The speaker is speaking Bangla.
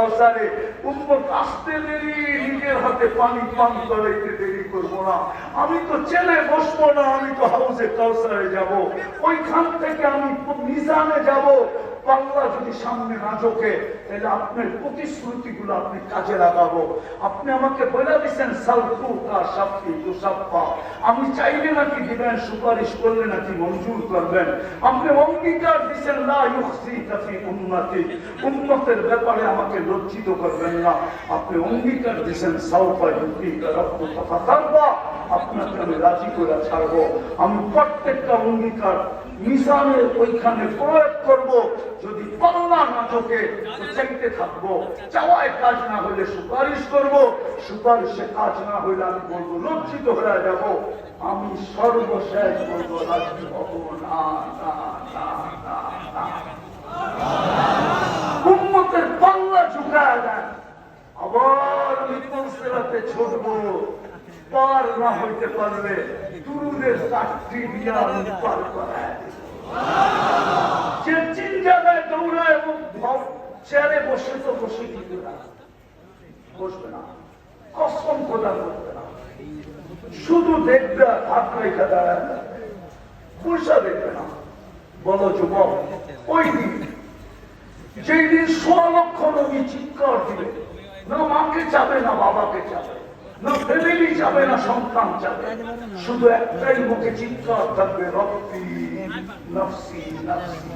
কাউসারে উম্মত আসতে দেরি, নিজের হাতে পানি পান করাইতে দেরি করবো না। আমি তো চেলে বসবো না, আমি তো হাউজে কাউসারে যাব, ওইখান থেকে আমি মিজানে যাব। পাল্লা যদি সামনে না ঝোঁকে, তাহলে আপনার প্রতিশ্রুতিগুলো আপনি কাজে লাগাবো। আপনি আমাকে বলে দিচ্ছেন সালকুকা সাফি তুসাফা, আমি চাইলে নাকি দিবেন, সুপারিশ করলে নাকি মঞ্জুর করবেন। আপনি অঙ্গীকার দিচ্ছেন লা ইউখসিকা ফি উম্মতি, উম্মতের ব্যাপারে আমাকে লজ্জিত করবেন না। আপনি অঙ্গীকার দিচ্ছেন সাওফা ইউতিকা রাব্বুকা ফাতারদা, আপনাকে আমি রাজি করে ছাড়বো। আমি প্রত্যেকটা অঙ্গীকার মিজানের ওইখানে প্রয়োগ করব। যদি পাল্লা না ঝোঁকে তো চাইতে থাকবো, চাওয়ায় কাজ না হলে সুপারিশ করব, সুপারিশে কাজ না হলে আমি বলবো লজ্জিত হয়ে যাব। আমি সর্বশেষ বলবো রাজি হব না। উম্মতের পাল্লা ঝুঁকায় দেন, আবার আমি পৌঁছাতে ছুটবো। পার না হইতে পারলে দুরুদের চাকরি দিয়া আমি পার করায় যে চিন জায়গায় দৌড়ায় এবং চেয়ারে বসে তো বসে কিন্তু না, বসবে না, কসম খোদা করবে না, শুধু দেখবে হাত রেখা দাঁড়ায় যাবে, পয়সা দেখবে না। বলো যুবক, ওই দিন যেই দিন ১৬ লক্ষ নবী চিৎকার দিবে, না মাকে চাবে না বাবাকে চাবে, না ফ্যামিলি যাবে না সন্তান যাবে, শুধু একটাই মুখে চিৎকার থাকবে, রব্বি নফসি নফসি।